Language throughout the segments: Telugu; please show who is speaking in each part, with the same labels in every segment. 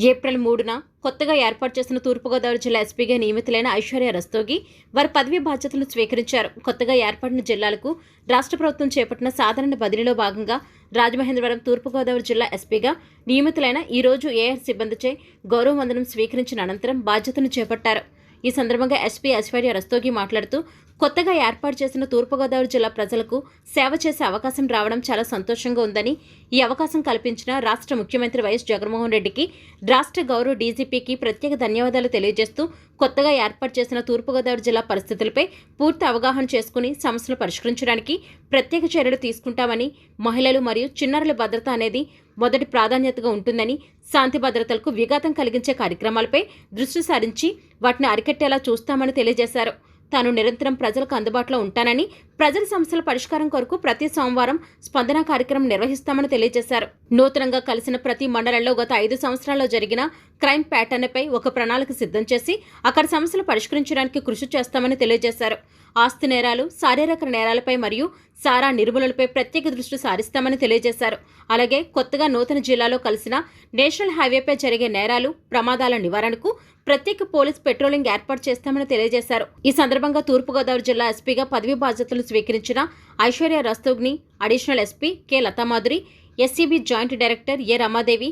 Speaker 1: ఏప్రిల్ 3న కొత్తగా ఏర్పాటు చేసిన తూర్పుగోదావరి జిల్లా ఎస్పీగా నియమితులైన ఐశ్వర్య రస్తోగి వారి పదవీ బాధ్యతలను స్వీకరించారు. కొత్తగా ఏర్పడిన జిల్లాలకు రాష్ట్ర ప్రభుత్వం చేపట్టిన సాధారణ బదిలీలో భాగంగా రాజమహేంద్రవరం తూర్పుగోదావరి జిల్లా ఎస్పీగా నియమితులైన ఈ రోజు ఏఆర్ సిబ్బందిచే గౌరవ వందనం స్వీకరించిన అనంతరం బాధ్యతను చేపట్టారు. ఈ సందర్భంగా ఎస్పీ ఐశ్వర్య రస్తోగి మాట్లాడుతూ కొత్తగా ఏర్పాటు చేసిన తూర్పుగోదావరి జిల్లా ప్రజలకు సేవ చేసే అవకాశం రావడం చాలా సంతోషంగా ఉందని, ఈ అవకాశం కల్పించిన రాష్ట్ర ముఖ్యమంత్రి వైఎస్ జగన్మోహన్ రెడ్డికి, రాష్ట్ర గౌరవ డీజీపీకి ప్రత్యేక ధన్యవాదాలు తెలియజేస్తూ కొత్తగా ఏర్పాటు చేసిన తూర్పుగోదావరి జిల్లా పరిస్థితులపై పూర్తి అవగాహన చేసుకుని సమస్యలు పరిష్కరించడానికి ప్రత్యేక చర్యలు తీసుకుంటామని, మహిళలు మరియు చిన్నారుల భద్రత అనేది మొదటి ప్రాధాన్యతగా ఉంటుందని, శాంతి భద్రతలకు విఘాతం కలిగించే కార్యక్రమాలపై దృష్టి సారించి వాటిని అరికట్టేలా చూస్తామని తెలియజేశారు. తాను నిరంతరం ప్రజలకు అందుబాటులో ఉంటానని, ప్రజల సమస్యల పరిష్కారం కొరకు ప్రతి సోమవారం స్పందన కార్యక్రమం నిర్వహిస్తామని తెలియజేశారు. నూతనంగా కలిసిన ప్రతి మండలంలో గత 5 సంవత్సరాల్లో జరిగిన క్రైమ్ ప్యాటర్న్పై ఒక ప్రణాళిక సిద్ధం చేసి అక్కడ సమస్యలు పరిష్కరించడానికి కృషి చేస్తామని తెలియజేశారు. ఆస్తి నేరాలు, శారీరక నేరాలపై మరియు సారా నిర్మూలనపై ప్రత్యేక దృష్టి సారిస్తామని తెలియజేశారు. అలాగే కొత్తగా నూతన జిల్లాలో కలిసిన నేషనల్ హైవేపై జరిగే నేరాలు, ప్రమాదాల నివారణకు ప్రత్యేక పోలీస్ పెట్రోలింగ్ ఏర్పాటు చేస్తామని తెలియజేశారు. ఈ సందర్భంగా తూర్పుగోదావరి జిల్లా ఎస్పీగా పదవీ బాధ్యతలు స్వీకరించిన ఐశ్వర్య రస్తోగిని additional SP K Lathamadhuri, SCB joint director A Ramadevi,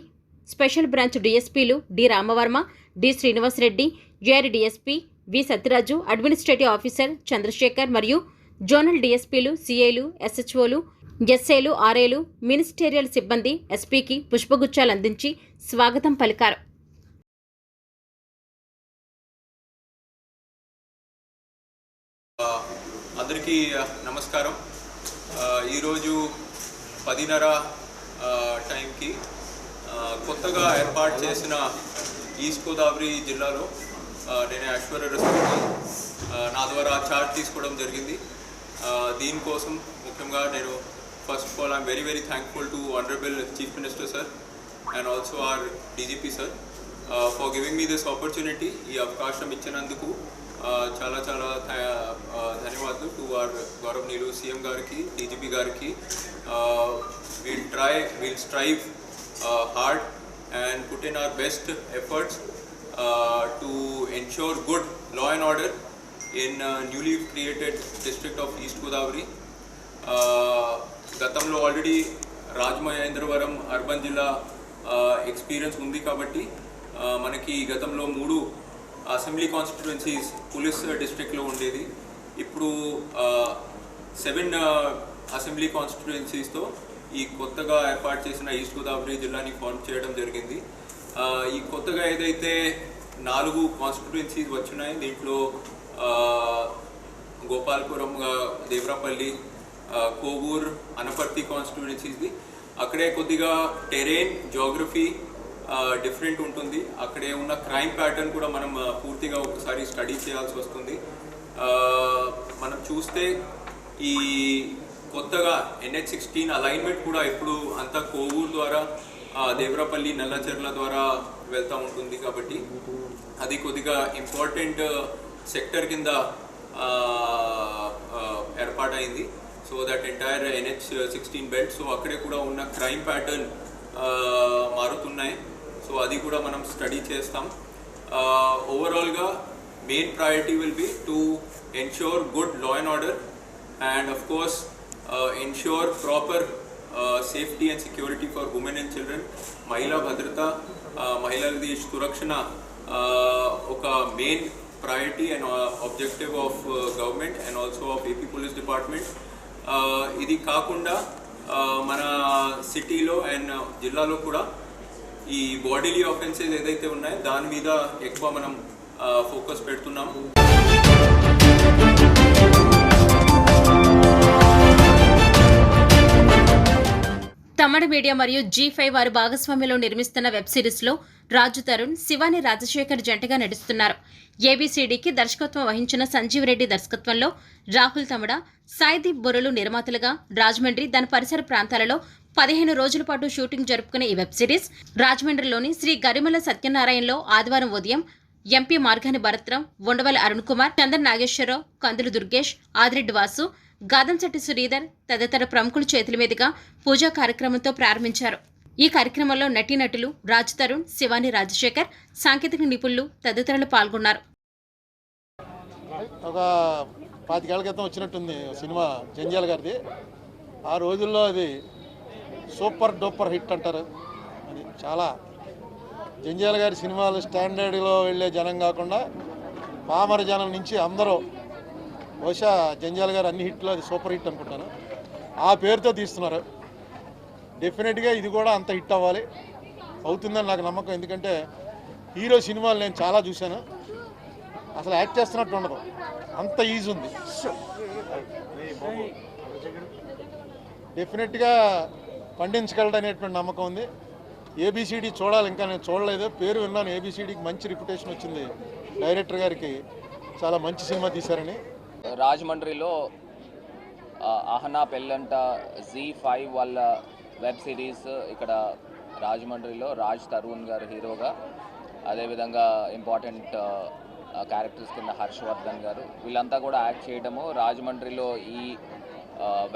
Speaker 1: special branch డీఎస్పీలు D Ramavarma, D Srinivasareddy, AR DSP V Satyaraju, administrative officer Chandrasekhar మరియు జోనల్ డీఎస్పీలు, సీఏలు, ఎస్హెచ్ఓలు, ఎస్ఏలు, ఆర్ఏలు, మినిస్టేరియల్ సిబ్బంది ఎస్పీకి పుష్పగుచ్చాలు అందించి స్వాగతం పలికారు.
Speaker 2: అందరికీ నమస్కారం. ఈరోజు 10:30 టైంకి కొత్తగా ఏర్పాటు చేసిన ఈస్ట్ గోదావరి జిల్లాలో నేను ఐశ్వర్య రస్తోగి నా ద్వారా చార్జ్ తీసుకోవడం జరిగింది. దీనికోసం ముఖ్యంగా నేను first of all I am very very thankful to honourable chief minister sir and also our DGP sir for giving me this opportunity. ఈ అవకాశం ఇచ్చినందుకు చాలా చాలా ధన్యవాదాలు టు ఆర్ గౌరవనీయులు సీఎం గారికి, డీజీపీ గారికి. we'll strive hard and put in our best efforts to ensure good law and order in newly created district of East Godavari. గతంలో ఆల్రెడీ రాజమహేంద్రవరం అర్బన్ జిల్లా ఎక్స్పీరియన్స్ ఉంది కాబట్టి మనకి గతంలో 3 అసెంబ్లీ కాన్స్టిట్యుయెన్సీస్ పోలీస్ డిస్ట్రిక్ట్లో ఉండేది. ఇప్పుడు 7 అసెంబ్లీ కాన్స్టిట్యుయెన్సీస్తో ఈ కొత్తగా ఏర్పాటు చేసిన ఈస్ట్ గోదావరి జిల్లాని ఫార్మ్ చేయడం జరిగింది. ఈ కొత్తగా ఏదైతే 4 కాన్స్టిట్యుయెన్సీస్ వచ్చినాయి, దీంట్లో గోపాలపురం, దేవరాపల్లి, కోవూర్, అనపర్తి కాన్స్టిట్యుయెన్సీస్ది. అక్కడే కొద్దిగా టెరైన్, జోగ్రఫీ డిఫరెంట్ ఉంటుంది. అక్కడే ఉన్న క్రైమ్ ప్యాటర్న్ కూడా మనం పూర్తిగా ఒకసారి స్టడీ చేయాల్సి వస్తుంది. మనం చూస్తే ఈ కొత్తగా NH-16 అలైన్మెంట్ కూడా ఇప్పుడు అంతా కోవూరు ద్వారా, దేవరాపల్లి, నల్లచెర్ల ద్వారా వెళ్తూ ఉంటుంది కాబట్టి అది కొద్దిగా ఇంపార్టెంట్ సెక్టర్ కింద ఏర్పాటైంది. So that entire NH-16 belt. So అక్కడే కూడా ఉన్న క్రైమ్ ప్యాటర్న్ మారుతున్నాయి. సో అది కూడా మనం స్టడీ చేస్తాం. ఓవరాల్గా main priority will be to ensure good law and order and of course ensure proper safety and security for women and children. మహిళా భద్రత, మహిళలది సురక్షణ ఒక main priority and objective of government and also of AP police department. ఇది కాకుండా మన సిటీలో అండ్ జిల్లాలో కూడా ఈ బాడీలీ ఆఫెన్సెస్ ఏదైతే ఉన్నాయో దాని మీద ఎక్కువ మనం ఫోకస్ పెడుతున్నాము.
Speaker 1: తమిళ మీడియా మరియు G5 వారి భాగస్వామ్యంలో నిర్మిస్తున్న వెబ్ సిరీస్లో రాజు తరుణ్, శివాని రాజశేఖర్ జంటగా నటిస్తున్నారు. ఏబీసీడీకి దర్శకత్వం వహించిన సంజీవ్ రెడ్డి దర్శకత్వంలో రాహుల్ తమడ, సాయిదీప్ బొరలు నిర్మాతలుగా రాజమండ్రి, దాని పరిసర ప్రాంతాలలో 15 రోజుల పాటు షూటింగ్ జరుపుకునే ఈ వెబ్ సిరీస్ రాజమండ్రిలోని శ్రీ గరిమల సత్యనారాయణలో ఆదివారం ఉదయం ఎంపీ మార్గాని భరత్రాం, ఉండవల్లి అరుణ్ కుమార్, చంద్ర నాగేశ్వరరావు, కందులు దుర్గేష్, ఆదిరెడ్డి వాసు, గాదంశెట్టి శ్రీధర్ తదితర ప్రముఖుల చేతుల మీదుగా పూజా కార్యక్రమంతో ప్రారంభించారు. ఈ కార్యక్రమంలో నటీనటులు రాజ్ తరుణ్, శివాని రాజశేఖర్, సాంకేతిక నిపుణులు తదితరులు పాల్గొన్నారు.
Speaker 3: ఒక 25 ఏళ్ల క్రితం వచ్చినట్టుంది సినిమా జంజాల గారిది. ఆ రోజుల్లో అది సూపర్ డూపర్ హిట్ అంటారు. అది చాలా జంజాల గారి సినిమాలు స్టాండర్డ్లో వెళ్ళే జనం కాకుండా పామర జనం నుంచి అందరూ బహుశా జంజాల గారు అన్ని హిట్లు అది సూపర్ హిట్ అనుకుంటాను. ఆ పేరుతో తీస్తున్నారు. డెఫినెట్గా ఇది కూడా అంత హిట్ అవ్వాలి, అవుతుందని నాకు నమ్మకం. ఎందుకంటే హీరో సినిమాలు నేను చాలా చూశాను, అసలు యాక్ట్ చేస్తున్నట్టు ఉండదు, అంత ఈజీ ఉంది. డెఫినెట్గా పండించగలడు అనేటువంటి నమ్మకం ఉంది. ఏబిసిడి చూడాలి, ఇంకా నేను చూడలేదు, పేరు విన్నాను. ఏబిసిడికి మంచి రిప్యుటేషన్ వచ్చింది, డైరెక్టర్ గారికి చాలా మంచి సినిమా తీశారని.
Speaker 4: రాజమండ్రిలో ఆహనా పెళ్ళంట Z5 వాళ్ళ వెబ్ సిరీస్ ఇక్కడ రాజమండ్రిలో రాజ్ తరుణ్ గారు హీరోగా, అదేవిధంగా ఇంపార్టెంట్ క్యారెక్టర్స్ కింద హర్షవర్ధన్ గారు, వీళ్ళంతా కూడా యాక్ట్ చేయడము, రాజమండ్రిలో ఈ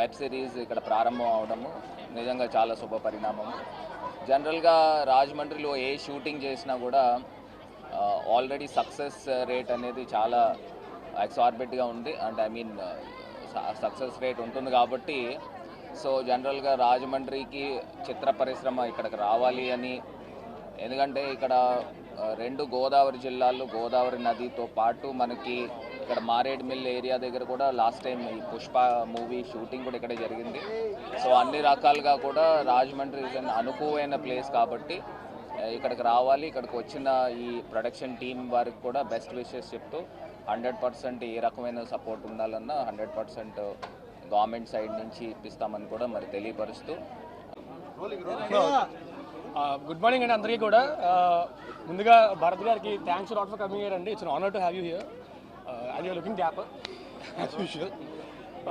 Speaker 4: వెబ్ సిరీస్ ఇక్కడ ప్రారంభం అవడము నిజంగా చాలా శుభ పరిణామము. జనరల్గా రాజమండ్రిలో ఏ షూటింగ్ చేసినా కూడా ఆల్రెడీ సక్సెస్ రేట్ అనేది చాలా ఎక్సార్బిట్గా ఉంది. అంటే ఐ మీన్ సక్సెస్ రేట్ ఉంటుంది కాబట్టి సో జనరల్గా రాజమండ్రికి చిత్ర పరిశ్రమ ఇక్కడికి రావాలి అని, ఎందుకంటే ఇక్కడ 2 గోదావరి జిల్లాలు, గోదావరి నదితో పాటు మనకి ఇక్కడ మారేడుమిల్ ఏరియా దగ్గర కూడా లాస్ట్ టైం ఈ పుష్ప మూవీ షూటింగ్ కూడా ఇక్కడే జరిగింది. సో అన్ని రకాలుగా కూడా రాజమండ్రి అనుకువైన ప్లేస్ కాబట్టి ఇక్కడికి రావాలి. ఇక్కడికి వచ్చిన ఈ ప్రొడక్షన్ టీం వారికి కూడా బెస్ట్ విషెస్ చెప్తూ 100% ఏ రకమైన సపోర్ట్ ఉండాలన్నా 100% గవర్నమెంట్ సైడ్ నుంచి ఇప్పిస్తామని కూడా మరి తెలియపరుస్తూ.
Speaker 5: గుడ్ మార్నింగ్ అండి అందరికీ కూడా. ముందుగా భారత్ గారికి thanks lot for coming here అండి. It's an honour to have you here and you're looking dapper as usual.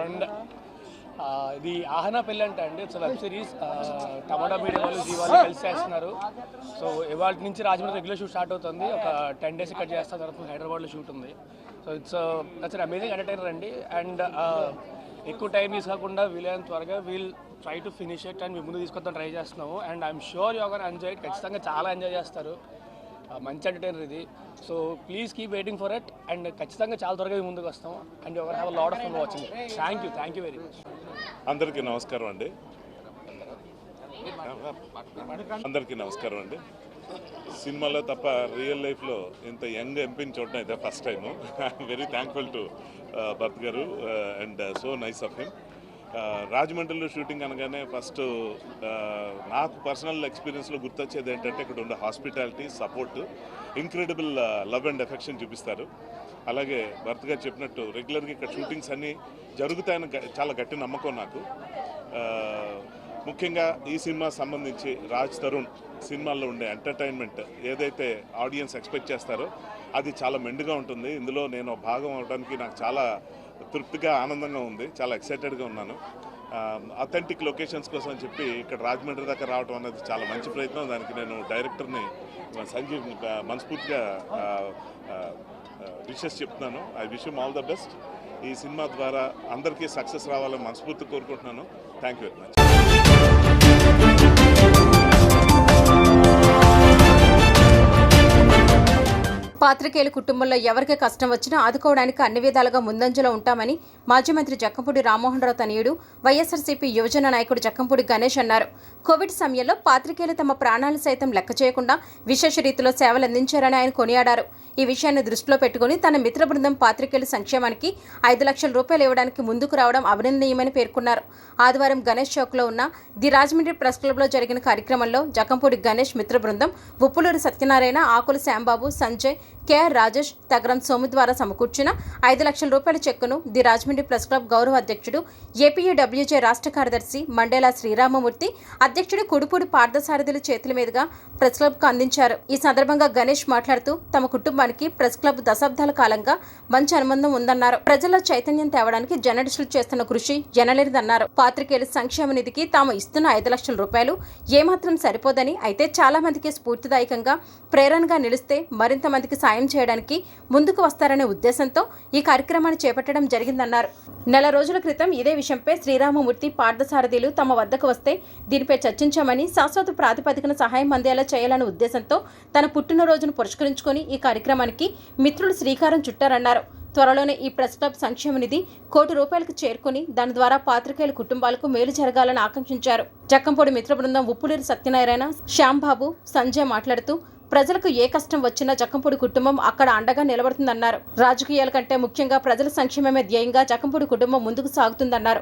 Speaker 5: And ఇది ఆహనా పెళ్ళంట అండి, it's web series. Tamada Media వాళ్ళు జీ వాళ్ళు కలిసి చేస్తున్నారు. సో ఇవాళ నుంచి రాజమండ్రి రెగ్యులర్ షూట్ స్టార్ట్ అవుతుంది. ఒక 10 days ఇక్కడ చేస్తాం, తర్వాత హైదరాబాద్లో షూట్ ఉంది. So it's an amazing entertainer అండి. అండ్ ఎక్కువ టైం తీసుకోకుండా వీలైనంత త్వరగా we'll try to finish it and మీ ముందు తీసుకొద్దాం ట్రై చేస్తున్నాము. And I'm sure you gonna enjoy it. ఖచ్చితంగా చాలా ఎంజాయ్ చేస్తారు. మంచి ఎంటర్టైనర్ ఇది. So please keep waiting for it. And ఖచ్చితంగా చాలా త్వరగా మీ ముందుకు వస్తాం. And you have a lot of fun watching it. Thank you very much.
Speaker 6: అందరికీ నమస్కారం అండి. సినిమాలో తప్ప రియల్ లైఫ్లో ఇంత యంగ్ ఎంపీని చూడడం ఇదే first time. I'm very thankful to Bharat గారు and so nice of him. రాజమండ్రిలో షూటింగ్ అనగానే ఫస్ట్ నాకు పర్సనల్ ఎక్స్పీరియన్స్లో గుర్తొచ్చేది ఏంటంటే ఇక్కడ ఉండే hospitality, support, incredible love and affection చూపిస్తారు. అలాగే భరత్ గారు చెప్పినట్టు రెగ్యులర్గా ఇక్కడ షూటింగ్స్ అన్నీ జరుగుతాయని చాలా గట్టి నమ్మకం నాకు. ముఖ్యంగా ఈ సినిమా సంబంధించి రాజ్ తరుణ్ సినిమాల్లో ఉండే ఎంటర్టైన్మెంట్ ఏదైతే ఆడియన్స్ ఎక్స్పెక్ట్ చేస్తారో అది చాలా మెండుగా ఉంటుంది. ఇందులో నేను భాగం అవడానికి నాకు చాలా తృప్తిగా, ఆనందంగా ఉంది. చాలా ఎక్సైటెడ్గా ఉన్నాను. అథెంటిక్ లొకేషన్స్ కోసం చెప్పి ఇక్కడ రాజమండ్రి దాకా రావడం అనేది చాలా మంచి ప్రయత్నం. దానికి నేను డైరెక్టర్ని సంజీవ్ని మనస్ఫూర్తిగా విషెస్ చెప్తున్నాను. I wish him all the best. ఈ సినిమా ద్వారా అందరికీ సక్సెస్ రావాలని మనస్ఫూర్తి కోరుకుంటున్నాను. Thank you very much.
Speaker 1: పాత్రికేయుల కుటుంబంలో ఎవరికి కష్టం వచ్చినా ఆదుకోవడానికి అన్ని విధాలుగా ముందంజలో ఉంటామని మాజీ మంత్రి జక్కంపూడి రామ్మోహన్ రావు తనయుడు వైఎస్ఆర్సీపీ యువజన నాయకుడు జక్కంపూడి గణేష్ అన్నారు. కోవిడ్ సమయంలో పాత్రికేయులు తమ ప్రాణాలు సైతం లెక్క చేయకుండా విశేష రీతిలో సేవలు అందించారని ఆయన కొనియాడారు. ఈ విషయాన్ని దృష్టిలో పెట్టుకుని తన మిత్ర బృందం పాత్రికేయుల సంక్షేమానికి 5 లక్షల రూపాయలు ఇవ్వడానికి ముందుకు రావడం అభినందనీయమని పేర్కొన్నారు. ఆదివారం గణేష్ చౌక్లో ఉన్న ది రాజమండ్రి ప్రెస్ క్లబ్లో జరిగిన కార్యక్రమంలో జక్కంపూడి గణేష్ మిత్ర బృందం ఉప్పులూరు సత్యనారాయణ, ఆకుల శ్యాంబాబు, సంజయ్, కేఆర్ రాజేష్, తగరం సోము ద్వారా సమకూర్చిన 5 లక్షల రూపాయల చెక్కును ది రాజమండ్రి ప్రెస్ క్లబ్ గౌరవ అధ్యక్షుడు ఏపీయూడబ్ల్యూజే రాష్ట్ర కార్యదర్శి మండేలా శ్రీరామమూర్తి, అధ్యక్షుడు కుడుపూడి పార్థసారథుల చేతుల మీదుగా ప్రెస్ క్లబ్కు అందించారు. ఈ సందర్భంగా గణేష్ మాట్లాడుతూ తమ కుటుంబానికి ప్రెస్ క్లబ్ దశాబ్దాల కాలంగా మంచి అనుబంధం ఉందన్నారు. ప్రజల్లో చైతన్యం తేవడానికి జర్నలిస్టులు చేస్తున్న కృషి ఎనలేనిదన్నారు. పాత్రికేయుల సంక్షేమ నిధికి తాము ఇస్తున్న 5 లక్షల రూపాయలు ఏమాత్రం సరిపోదని, అయితే చాలా మందికి స్ఫూర్తిదాయకంగా, ప్రేరణగా నిలిస్తే మరింత మందికి సాయం చేయడానికి ముందుకు వస్తారనే ఉద్దేశంతో ఈ కార్యక్రమాన్ని చేపట్టడం జరిగిందన్నారు. నెల రోజుల క్రితం ఇదే విషయంపై శ్రీరామమూర్తి పార్థసారథులు తమ వద్దకు వస్తే దీనిపై చర్చించామని, శాశ్వత ప్రాతిపదికన సహాయం అందేలా చేయాలనే ఉద్దేశంతో తన పుట్టినరోజును పురస్కరించుకొని ఈ కార్యక్రమానికి మిత్రులు శ్రీకారం చుట్టారన్నారు. త్వరలోనే ఈ ప్రెస్ క్లబ్ సంక్షేమ నిధి ₹1,00,00,000 చేరుకుని దాని ద్వారా పాత్రికేయుల కుటుంబాలకు మేలు జరగాలని ఆకాంక్షించారు. జక్కంపూడి మిత్ర బృందం ఉప్పులూరి సత్యనారాయణ, శ్యాంబాబు, సంజయ్ మాట్లాడుతూ ప్రజలకు ఏ కష్టం వచ్చినా జక్కంపూడి కుటుంబం అక్కడ అండగా నిలబడుతుందన్నారు. రాజకీయాల కంటే ముఖ్యంగా ప్రజల సంక్షేమమే ధ్యేయంగా జక్కంపూడి కుటుంబం ముందుకు సాగుతుందన్నారు.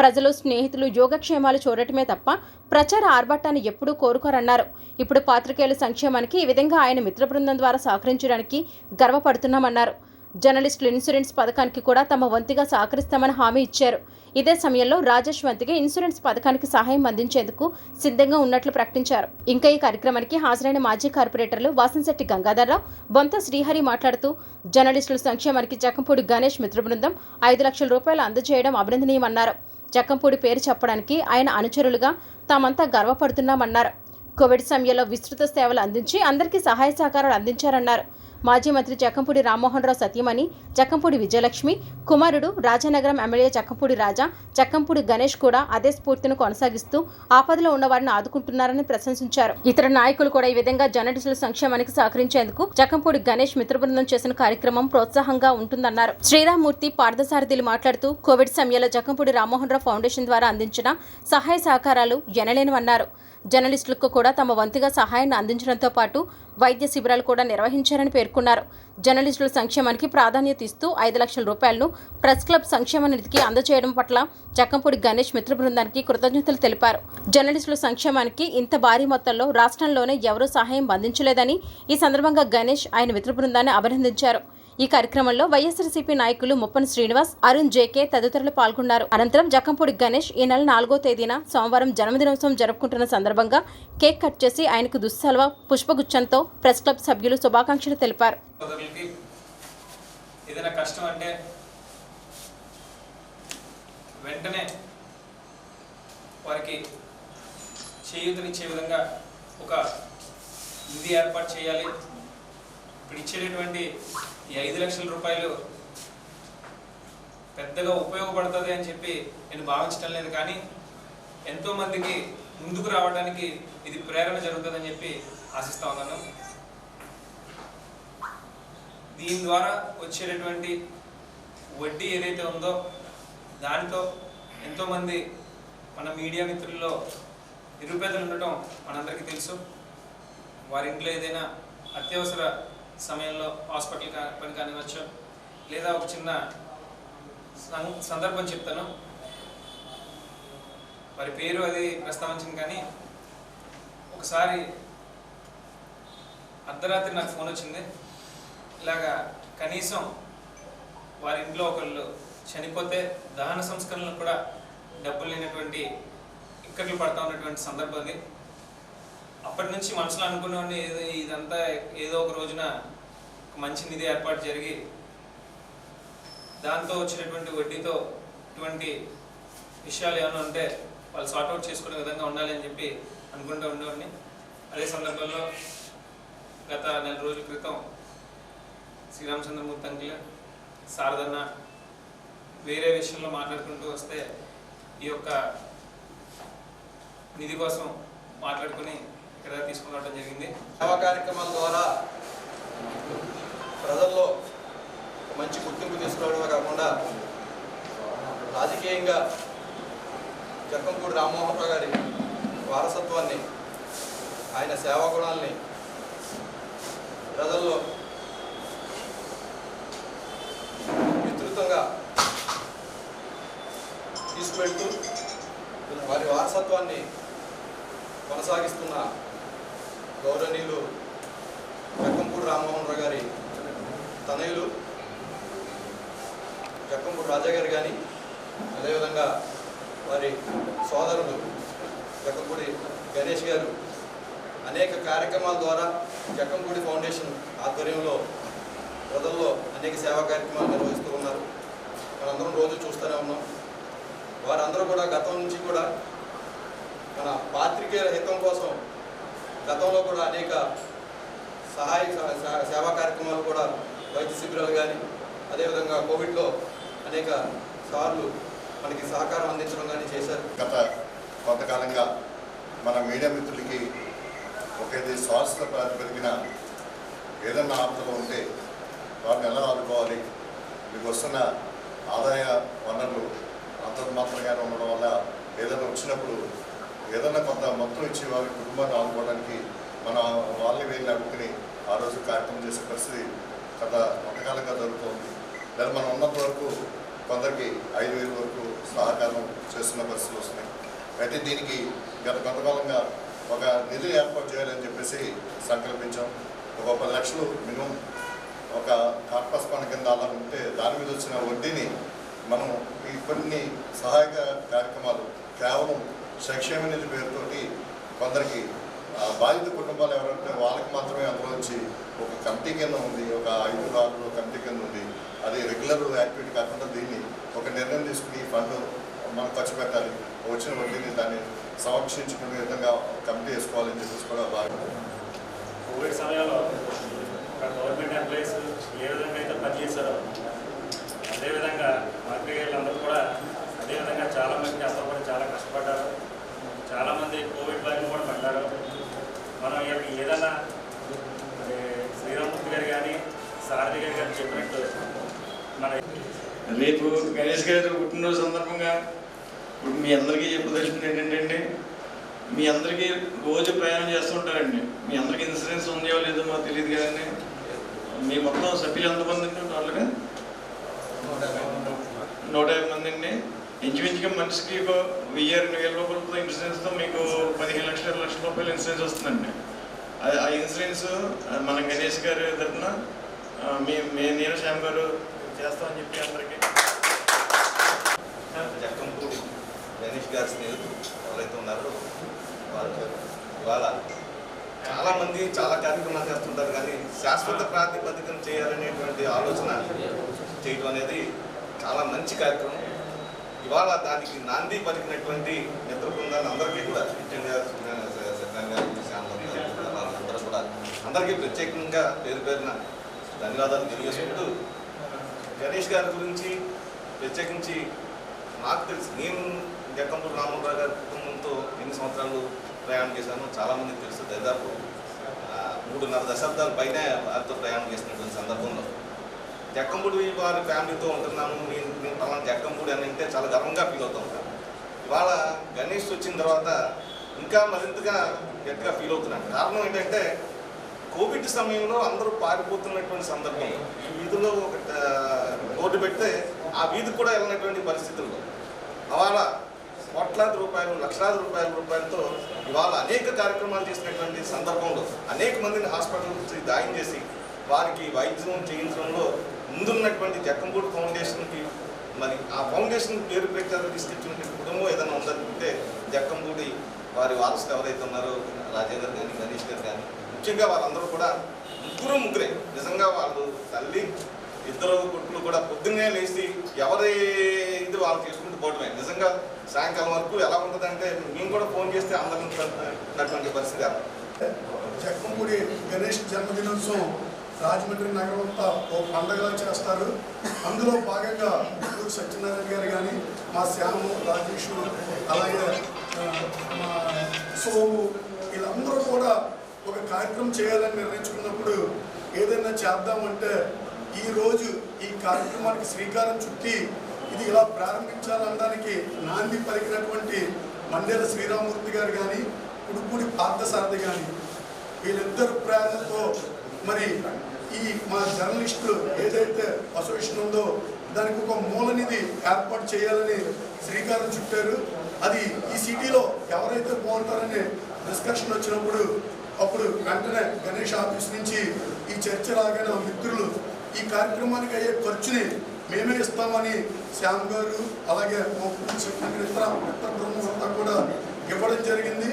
Speaker 1: ప్రజలు, స్నేహితులు యోగక్షేమాలు చూడటమే తప్ప ప్రచార ఆర్భాటాన్ని ఎప్పుడూ కోరుకోరన్నారు. ఇప్పుడు పాత్రికేయుల సంక్షేమానికి ఈ విధంగా ఆయన మిత్ర బృందం ద్వారా సహకరించడానికి గర్వపడుతున్నామన్నారు. జర్నలిస్టుల ఇన్సూరెన్స్ పథకానికి కూడా తమ వంతుగా సహకరిస్తామని హామీ ఇచ్చారు. ఇదే సమయంలో రాజేష్ వంతుగా ఇన్సూరెన్స్ పథకానికి సహాయం అందించేందుకు సిద్ధంగా ఉన్నట్లు ప్రకటించారు. ఇంకా ఈ కార్యక్రమానికి హాజరైన మాజీ కార్పొరేటర్లు వాసంశెట్టి గంగాధర్రావు, బొంత శ్రీహరి మాట్లాడుతూ జర్నలిస్టుల సంక్షేమానికి జక్కంపూడి గణేష్ మిత్ర బృందం ₹5,00,000 అందజేయడం అభినందనీయమన్నారు. జక్కంపూడి పేరు చెప్పడానికి ఆయన అనుచరులుగా తామంతా గర్వపడుతున్నామన్నారు. కోవిడ్ సమయంలో విస్తృత సేవలు అందించి అందరికీ సహాయ సహకారాలు అందించారన్నారు. మాజీ మంత్రి జక్కంపూడి రామ్మోహన్ రావు సతీమణి జక్కంపూడి విజయలక్ష్మి, కుమారుడు రాజానగరం ఎమ్మెల్యే జక్కంపూడి రాజా, జక్కంపూడి గణేష్ కూడా అదే స్ఫూర్తిని కొనసాగిస్తూ ఆపదలో ఉన్న వారిని ఆదుకుంటున్నారని ప్రశంసించారు. ఇతర నాయకులు కూడా ఈ విధంగా జర్నలిస్టుల సంక్షేమానికి సహకరించేందుకు జక్కంపూడి గణేష్ మిత్ర బృందం చేసిన కార్యక్రమం ప్రోత్సాహంగా ఉంటుందన్నారు. శ్రీరామమూర్తి పార్థసారథులు మాట్లాడుతూ కోవిడ్ సమయంలో జక్కంపూడి రామ్మోహన్ రావు ఫౌండేషన్ ద్వారా అందించిన సహాయ సహకారాలు ఎనలేనివన్నారు. జర్నలిస్టులకు కూడా తమ వంతుగా సహాయాన్ని అందించడంతో పాటు వైద్య శిబిరాలు కూడా నిర్వహించారని పేర్కొన్నారు. జర్నలిస్టుల సంక్షేమానికి ప్రాధాన్యత ఇస్తూ ₹5,00,000 ప్రెస్ క్లబ్ సంక్షేమ నిధికి అందజేయడం పట్ల జక్కంపూడి గణేష్ మిత్ర బృందానికి కృతజ్ఞతలు తెలిపారు. జర్నలిస్టుల సంక్షేమానికి ఇంత భారీ మొత్తంలో రాష్ట్రంలోనే ఎవరూ సహాయం అందించలేదని ఈ సందర్భంగా గణేష్ ఆయన మిత్ర బృందాన్ని అభినందించారు. ఈ కార్యక్రమంలో వైఎస్ఆర్సీపీ నాయకులు ముప్పన శ్రీనివాస్, అరుణ్ జేకే తదితరులు పాల్గొన్నారు. అనంతరం జక్కంపూడి గణేష్ ఈ నెల 4వ తేదీన సోమవారం జన్మదినోత్సవం జరుపుకుంటున్న సందర్భంగా కేక్ కట్ చేసి ఆయనకు దుస్సల్వా, పుష్పగుచ్చంతో ప్రెస్ క్లబ్ సభ్యులు శుభాకాంక్షలు తెలిపారు.
Speaker 7: ఏదైనా కష్టం అంటే వెంటనే వారికి చేయూతనిచ్చే విధంగా ఒక నిధి ఏర్పాటు చేయాలి. ఇప్పుడు ఇచ్చేటటువంటి ఈ ₹5,00,000 పెద్దగా ఉపయోగపడుతుంది అని చెప్పి నేను భావించడం లేదు, కానీ ఎంతోమందికి ముందుకు రావడానికి ఇది ప్రేరణ జరుగుతుందని చెప్పి ఆశిస్తా ఉన్నాను. దీని ద్వారా వచ్చేటటువంటి వడ్డీ ఏదైతే ఉందో దానితో ఎంతోమంది మన మీడియా మిత్రుల్లో నిరుపేదలు ఉండటం మనందరికీ తెలుసు. వారి ఇంట్లో ఏదైనా అత్యవసర సమయంలో హాస్పిటల్ పని కానివచ్చు, లేదా ఒక చిన్న సందర్భం చెప్తాను, వారి పేరు అది ప్రస్తావించింది, కానీ ఒకసారి అర్ధరాత్రి నాకు ఫోన్ వచ్చింది. ఇలాగా కనీసం వారి ఇంట్లో ఒకళ్ళు చనిపోతే దహన సంస్కరణలు కూడా డబ్బులు లేనటువంటి ఇక్కట్లు పడతా ఉన్నటువంటి సందర్భం అది. అప్పటి నుంచి మనసులో అనుకునేవాడిని ఇదంతా ఏదో ఒక రోజున మంచి నిధి ఏర్పాటు జరిగి దాంతో వచ్చినటువంటి వడ్డీతో ఇటువంటి విషయాలు ఏమైనా ఉంటే వాళ్ళు సార్ట్అవుట్ చేసుకునే విధంగా ఉండాలి అని చెప్పి అనుకుంటూ ఉండేవాడిని. అదే సందర్భంలో గత 4 రోజుల క్రితం శ్రీరామచంద్రమూర్తి అంకుల్, శారదన్న వేరే విషయంలో మాట్లాడుకుంటూ వస్తే ఈ యొక్క నిధి కోసం మాట్లాడుకుని ఇక్కడ తీసుకుని రావడం జరిగింది.
Speaker 8: సేవా కార్యక్రమాల ద్వారా ప్రజల్లో మంచి గుర్తింపు తీసుకురావడమే కాకుండా రాజకీయంగా జక్కంపూడి రామ్మోహన్ రావు గారి వారసత్వాన్ని, ఆయన సేవా గుణాలని ప్రజల్లో విస్తృతంగా తీసుకువెళ్తూ వారి వారసత్వాన్ని కొనసాగిస్తున్న గౌరవనీయులు జక్కంపూడి రామ్మోహన్ రావు గారి తనయులు జక్కంపూడి రాజా గారు కానీ, అదేవిధంగా వారి సోదరులు జక్కంపూడి గణేష్ గారు అనేక కార్యక్రమాల ద్వారా జక్కంపూడి ఫౌండేషన్ ఆధ్వర్యంలో ప్రజల్లో అనేక సేవా కార్యక్రమాలు నిర్వహిస్తూ ఉన్నారు. మనందరం రోజు చూస్తూనే ఉన్నాం. వారందరూ కూడా గతం నుంచి కూడా మన పాత్రికేయుల హితం కోసం గతంలో కూడా అనేక సేవా కార్యక్రమాలు కూడా వైద్య శిబిరాలు కానీ అదేవిధంగా కోవిడ్లో అనేక సార్లు మనకి సహకారం అందించడం కానీ చేశారు.
Speaker 9: గత కొంతకాలంగా మన మీడియా మిత్రులకి ఒకేది శ్వాస ప్రాతిపదికన ఏదన్నా ఆపదలు ఉంటే వారిని ఎలా ఆదుకోవాలి, మీకు వస్తున్న ఆదాయ వనరులు అంతర్మాత్రంగానే ఉండడం వల్ల ఏదైనా వచ్చినప్పుడు ఏదైనా కొంత మొత్తం ఇచ్చి వారి కుటుంబాన్ని ఆదుకోవడానికి మన వాళ్ళని వెళ్ళి అడుగుకుని ఆ రోజు కార్యక్రమం చేసే పరిస్థితి గత కొంతకాలంగా జరుగుతుంది. లేదా మనం ఉన్నంత వరకు కొందరికి 5,000 వరకు సహకారం చేస్తున్న పరిస్థితులు వస్తున్నాయి. అయితే దీనికి గత కొంతకాలంగా ఒక నిధి ఏర్పాటు చేయాలని చెప్పేసి సంకల్పించాం. ఒక 10 లక్షలు మినిమం ఒక కార్పస్ ఫండ్ కింద అలా ఉంటే దాని మీద వచ్చిన వడ్డీని మనం ఈ కొన్ని సహాయక కార్యక్రమాలు కేవలం సంక్షేమ నిధి పేరుతోటి కొందరికి బాధిత కుటుంబాలు ఎవరంటే వాళ్ళకి మాత్రమే అందులో వచ్చి ఒక కమిటీ కింద ఉంది, ఒక 5-6 కమిటీ కింద ఉంది. అది రెగ్యులర్ యాక్టివిటీ కాకుండా దీన్ని ఒక నిర్ణయం తీసుకుని ఫండ్ మనం ఖర్చు పెట్టాలి, వచ్చిన వడ్డీని దాన్ని సంరక్షించుకునే విధంగా కమిటీ వేసుకోవాలని చెప్పేసి కూడా బాగా.
Speaker 10: కోవిడ్ సమయంలో గవర్నమెంట్ ఎంప్లాయీస్ ఏ విధంగా అయితే పనిచేశారో అదేవిధంగా మంత్రిగారులందరూ కూడా అదేవిధంగా చాలామంది అసలు చాలా కష్టపడ్డారు. చాలామంది కోవిడ్ బారిన కూడా పడ్డారు. మనం ఏదైనా శ్రీరామూర్తి గారు కానీ సారథి గారు కానీ చెప్పినట్టు మన
Speaker 11: రేపు గణేష్ గారి పుట్టినరోజు సందర్భంగా ఇప్పుడు మీ అందరికీ చెప్పదలుచుకుంది ఏంటంటే మీ అందరికీ రోజు ప్రయాణం చేస్తుంటారండి. మీ అందరికీ ఇన్సూరెన్స్ ఉందో లేదో మాకు తెలియదు కదండి. మీ మొత్తం సభ్యులు ఎంతమంది అండి? టోటల్గా 150 మంది అండి. ఇంచుమించుగా మనిషికి 1,000-2,000 రూపాయలతో ఇన్సూరెన్స్తో మీకు 15 లక్షల రూపాయలు ఇన్సూరెన్స్ వస్తుందండి. ఆ ఇన్సూరెన్స్ మన గణేష్ గారి తరఫున నేను శ్యామ్ గారు చేస్తామని చెప్పి అందరికీ.
Speaker 8: జక్కంపూడి గణేష్ గారి స్నేహితులు ఎవరైతే ఉన్నారో వాళ్ళు ఇవాళ చాలామంది చాలా కార్యక్రమాలు చేస్తుంటారు, కానీ శాశ్వత ప్రాతిపదికన చేయాలనేటువంటి ఆలోచన చేయడం అనేది చాలా మంచి కార్యక్రమం. ఇవాళ దానికి నాంది పలికినటువంటి మిత్ర బృందాలు అందరికీ కూడా వాళ్ళందరూ కూడా అందరికీ ప్రత్యేకంగా పేరు పేరున ధన్యవాదాలు తెలియజేసుకుంటూ, గణేష్ గారి గురించి ప్రత్యేకించి నాకు తెలుసు. నేను జక్కంపూడి రామోహన్ గారి కుటుంబంతో ఎన్ని సంవత్సరాలు ప్రయాణం చేశాను చాలామందికి తెలుసు. దాదాపు 3.5 దశాబ్దాల పైన వారితో ప్రయాణం చేసినటువంటి సందర్భంలో జక్కంపూడి వారి ఫ్యామిలీతో ఉంటున్నాను. నేను పలానా జక్కంపూడి అని అంటే చాలా గర్వంగా ఫీల్ అవుతూ ఉంటాను. ఇవాళ గణేష్ వచ్చిన తర్వాత ఇంకా మరింతగా గట్టిగా ఫీల్ అవుతున్నాను. కారణం ఏంటంటే కోవిడ్ సమయంలో అందరూ పారిపోతున్నటువంటి సందర్భంలో ఈ వీధిలో ఒక బోర్డు పెడితే ఆ వీధికి కూడా వెళ్ళినటువంటి పరిస్థితుల్లో ఇవాళ కోట్లాది రూపాయలు, లక్షలాది రూపాయలతో ఇవాళ అనేక కార్యక్రమాలు చేసినటువంటి సందర్భంలో అనేక మందిని హాస్పిటల్ దాయం చేసి వారికి వైద్యం చేయించడంలో ముందున్నటువంటి జక్కంపూడి ఫౌండేషన్కి మరి ఆ ఫౌండేషన్ పేరు ప్రఖ్యాత తీసుకొచ్చినటువంటి కుటుంబం ఏదైనా ఉందనుకుంటే జక్కంపూడి వారి వారసులు ఎవరైతే ఉన్నారో రాజేందర్ కానీ గణేష్ గారు కానీ ముఖ్యంగా వాళ్ళందరూ కూడా ముగ్గురే నిజంగా వాళ్ళు తల్లి 2 కొడుకులు కూడా పొద్దున్నే లేచి ఎవరి ఇది వాళ్ళు చేసుకుంటూ పోవటమే. నిజంగా సాయంకాలం వరకు ఎలా ఉంటుందంటే మేము కూడా ఫోన్ చేస్తే అందరినటువంటి పరిస్థితి.
Speaker 12: జక్కంపూడి గణేష్ జన్మదినోత్సవం రాజమండ్రి నగరం అంతా ఓ పండగలా చేస్తారు. అందులో భాగంగా సత్యనారాయణ గారు కానీ మా శ్యాము, రాజేషు, అలాగే మా సోము వీళ్ళందరూ కూడా ఒక కార్యక్రమం చేయాలని నిర్ణయించుకున్నప్పుడు ఏదైనా చేద్దామంటే ఈరోజు ఈ కార్యక్రమానికి శ్రీకారం చుట్టి ఇది ఇలా ప్రారంభించాలనడానికి నాంది పలికినటువంటి మండేల శ్రీరామూర్తి గారు కానీ కుడుపూడి పార్థసారథి కానీ వీళ్ళిద్దరు ప్రేరణతో మరి ఈ మా జర్నలిస్టులు ఏదైతే అసోసియేషన్ ఉందో దానికి ఒక మూలనిధి ఏర్పాటు చేయాలని శ్రీకారం చుట్టారు. అది ఈ సిటీలో ఎవరైతే బాగుంటారనే డిస్కషన్ వచ్చినప్పుడు అప్పుడు వెంటనే గణేష్ ఆఫీస్ నుంచి ఈ చర్చ రాగానే మిత్రులు ఈ కార్యక్రమానికి అయ్యే ఖర్చుని మేమే ఇస్తామని శ్యామ్ గారు అలాగే మిత్ర బృందం అంతా కూడా ఇవ్వడం జరిగింది.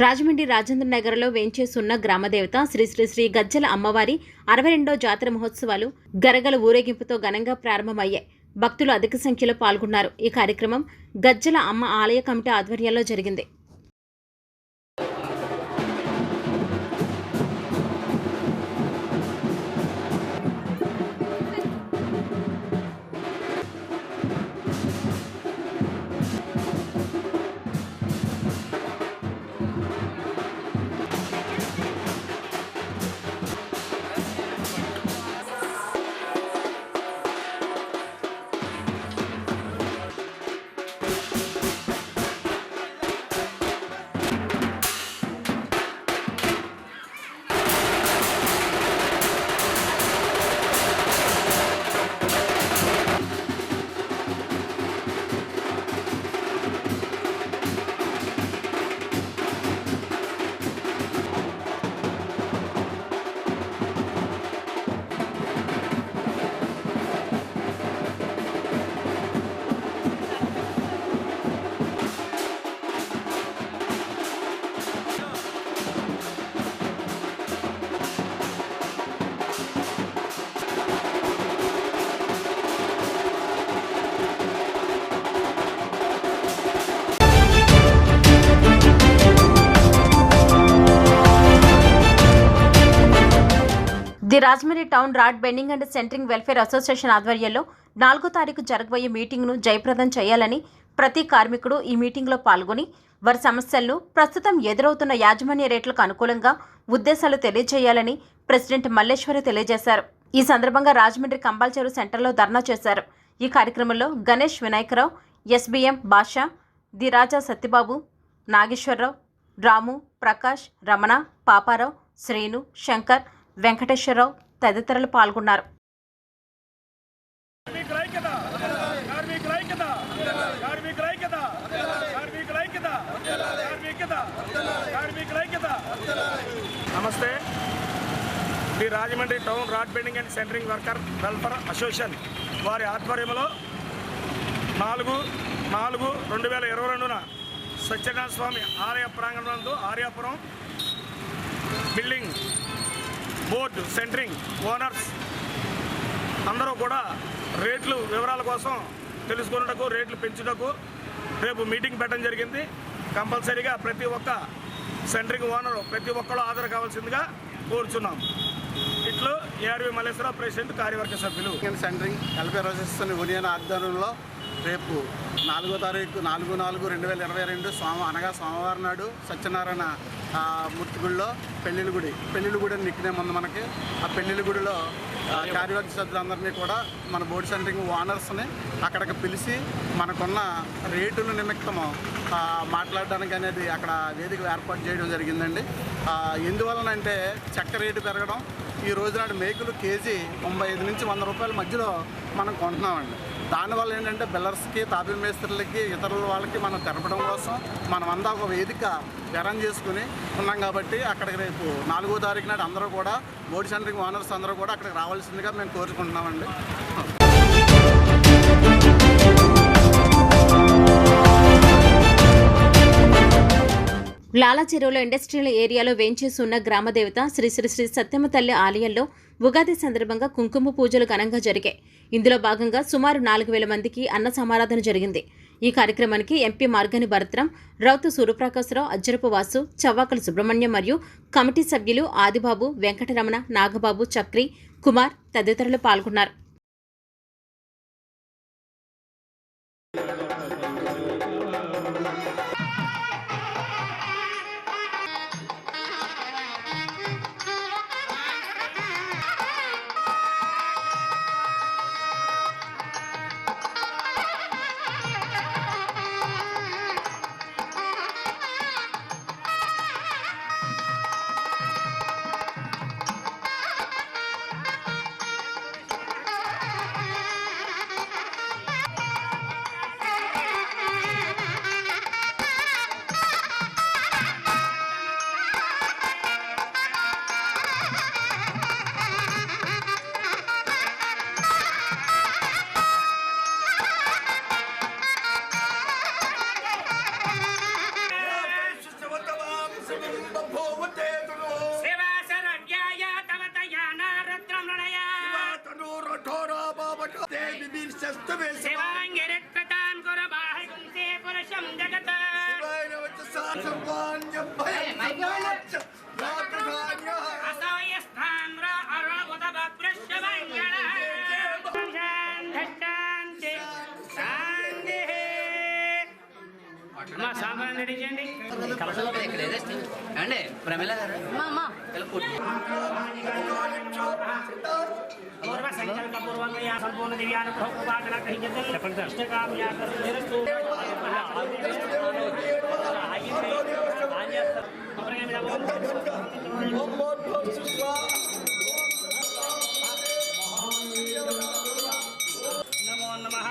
Speaker 1: రాజమండ్రి రాజేంద్ర నగర్లో వేంచేసున్న గ్రామదేవత శ్రీ శ్రీ శ్రీ గజ్జల అమ్మవారి 62వ జాతర మహోత్సవాలు గరగల ఊరేగింపుతో ఘనంగా ప్రారంభమయ్యాయి. భక్తులు అధిక సంఖ్యలో పాల్గొన్నారు. ఈ కార్యక్రమం గజ్జల అమ్మ ఆలయ కమిటీ ఆధ్వర్యంలో జరిగింది. The Rajahmundry town rod bending and centering welfare association ఆధ్వర్యంలో 4వ తారీఖు జరగబోయే మీటింగ్ను జయప్రదం చేయాలని ప్రతి కార్మికుడు ఈ మీటింగ్లో పాల్గొని వారి సమస్యలను ప్రస్తుతం ఎదురవుతున్న యాజమాన్య రేట్లకు అనుకూలంగా ఉద్దేశాలు తెలియజేయాలని ప్రెసిడెంట్ మల్లేశ్వరి తెలియజేశారు. ఈ సందర్భంగా రాజమండ్రి కంబాల్చెరు సెంటర్లో ధర్నా చేశారు. ఈ కార్యక్రమంలో గణేష్ వినాయకరావు, ఎస్బీఎం బాషా, ది రాజా సత్యబాబు, నాగేశ్వరరావు, రాము, ప్రకాష్, రమణ, పాపారావు, శ్రీను, శంకర్, వెంకటేశ్వరరావు తదితరులు పాల్గొన్నారు.
Speaker 5: నమస్తే. The Rajahmundry town rod bending and centering worker welfare association వారి ఆధ్వర్యంలో 4/4/2022 సత్యనారాయణ స్వామి ఆలయ ప్రాంగణంలో Aryapuram building board centering owners అందరూ కూడా రేట్లు వివరాల కోసం తెలుసుకున్నటకు, రేట్లు పెంచుటకు రేపు మీటింగ్ పెట్టడం జరిగింది. కంపల్సరీగా ప్రతి ఒక్క సెంటరింగ్ ఓనరు ప్రతి ఒక్కరు హాజరు కావాల్సిందిగా కోరుచున్నాం. ఇట్లు ఏఆర్వి మల్లేశ్వరరావు, ప్రెసిడెంట్, కార్యవర్గ సభ్యులు.
Speaker 13: సెంటరింగ్ వెల్ఫేర్ అసోసియేషన్ యూనియన్ ఆధ్వర్యంలో రేపు 4వ తారీఖు 4/4/2022 సోమవారం నాడు సత్యనారాయణ మూర్తి గుడిలో పెళ్ళిళ్ళ గుడి అని నిక్నేమ్ ఉంది మనకి. ఆ పెళ్ళిళ్ళ గుడిలో కార్యవర్గ సభ్యులందరినీ కూడా మన బోర్డు సెంటరింగ్ ఓనర్స్ని అక్కడికి పిలిచి మనకున్న రేటుల నిమిత్తము మాట్లాడడానికి అనేది అక్కడ వేదిక ఏర్పాటు చేయడం జరిగిందండి. ఎందువలనంటే చెక్క రేటు పెరగడం, ఈ రోజునాడు మేకులు కేజీ 95 నుంచి 100 రూపాయల మధ్యలో మనం కొంటున్నామండి. దానివల్ల ఏంటంటే బిల్లర్స్కి, తాపీ మేస్త్రులకి, ఇతరుల వాళ్ళకి మనం తెరపడం కోసం మనమంతా ఒక వేదిక అరేంజ్ చేసుకుని ఉన్నాం. కాబట్టి అక్కడికి రేపు 4వ తారీఖు నాడు అందరూ కూడా బోర్డు సెంటరింగ్ ఓనర్స్ అందరూ కూడా అక్కడికి రావాల్సిందిగా మేము కోరుకుంటున్నామండి.
Speaker 1: లాలా చెరువులో ఇండస్ట్రియల్ ఏరియాలో వేంచేసి ఉన్న గ్రామదేవత శ్రీ శ్రీ శ్రీ సత్యమ్మ తల్లి ఆలయంలో ఉగాది సందర్భంగా కుంకుమ పూజలు ఘనంగా జరిగాయి. ఇందులో భాగంగా సుమారు 4,000 మందికి అన్న సమారాధన జరిగింది. ఈ కార్యక్రమానికి ఎంపీ మార్గని భరత్రాం, రౌతు సూర్యప్రకాశరావు, అజ్జరపు వాసు, చవ్వాకల సుబ్రహ్మణ్యం మరియు కమిటీ సభ్యులు ఆదిబాబు, వెంకటరమణ, నాగబాబు, చక్రి, కుమార్ తదితరులు పాల్గొన్నారు.
Speaker 14: అండి ప్రమిళ సంపూర్ణ నమో నమః.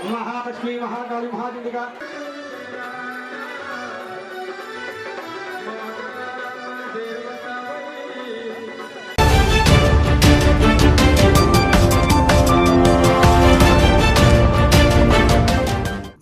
Speaker 15: महालक्ष्मी महाकाली महाचंडिका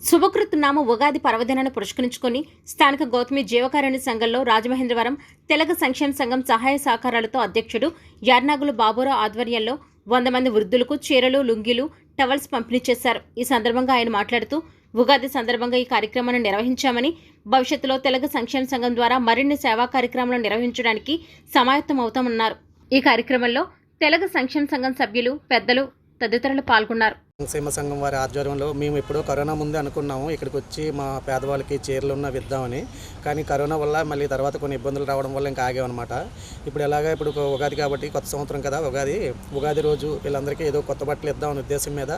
Speaker 1: శుభకృత్నామ ఉగాది పర్వదినాన్ని పురస్కరించుకొని స్థానిక గౌతమి జీవకారుణ్య సంఘంలో రాజమహేంద్రవరం తెలగ సంక్షేమ సంఘం సహాయ సహకారాలతో అధ్యక్షుడు యార్నాగులు బాబురావు ఆధ్వర్యంలో 100 మంది వృద్ధులకు చీరలు, లుంగీలు, టవల్స్ పంపిణీ చేశారు. ఈ సందర్భంగా ఆయన మాట్లాడుతూ ఉగాది సందర్భంగా ఈ కార్యక్రమాన్ని నిర్వహించామని, భవిష్యత్తులో తెలగ సంక్షేమ సంఘం ద్వారా మరిన్ని సేవా కార్యక్రమాలు నిర్వహించడానికి సమాయత్తమవుతామన్నారు. ఈ కార్యక్రమంలో తెలగ సంక్షేమ సంఘం సభ్యులు, పెద్దలు తదితరులు పాల్గొన్నారు.
Speaker 13: సంక్షేమ సంఘం వారి ఆధ్వర్యంలో మేము ఎప్పుడో కరోనా ముందే అనుకున్నాము ఇక్కడికి వచ్చి మా పేదవాళ్ళకి చీరలు ఉన్న ఇద్దామని. కానీ కరోనా వల్ల మళ్ళీ తర్వాత కొన్ని ఇబ్బందులు రావడం వల్ల ఇంకా ఆగామన్నమాట. ఇప్పుడు ఎలాగా ఇప్పుడు ఉగాది కాబట్టి కొత్త సంవత్సరం కదా, ఉగాది రోజు వీళ్ళందరికీ ఏదో కొత్త బట్టలు ఇద్దామనే ఉద్దేశం మీద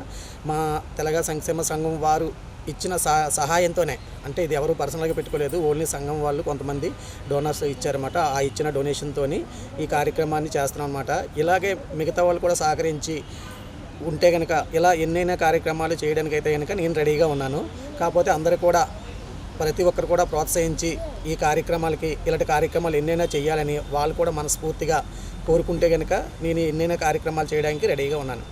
Speaker 13: మా తెలంగాణ సంక్షేమ సంఘం వారు ఇచ్చిన సహాయంతోనే, అంటే ఇది ఎవరు పర్సనల్గా పెట్టుకోలేదు, ఓన్లీ సంఘం వాళ్ళు కొంతమంది డోనర్స్ ఇచ్చారన్నమాట. ఆ ఇచ్చిన డొనేషన్తో ఈ కార్యక్రమాన్ని చేస్తున్నాం అన్నమాట. ఇలాగే మిగతా వాళ్ళు కూడా సహకరించి ఉంటే కనుక ఇలా ఎన్నైనా కార్యక్రమాలు చేయడానికైతే కనుక నేను రెడీగా ఉన్నాను. కాకపోతే అందరూ కూడా ప్రతి ఒక్కరు కూడా ప్రోత్సహించి ఈ కార్యక్రమాలకి ఇలాంటి కార్యక్రమాలు ఎన్నైనా చేయాలని వాళ్ళు కూడా మనస్ఫూర్తిగా కోరుకుంటే కనుక నేను ఎన్నైనా కార్యక్రమాలు చేయడానికి రెడీగా ఉన్నాను.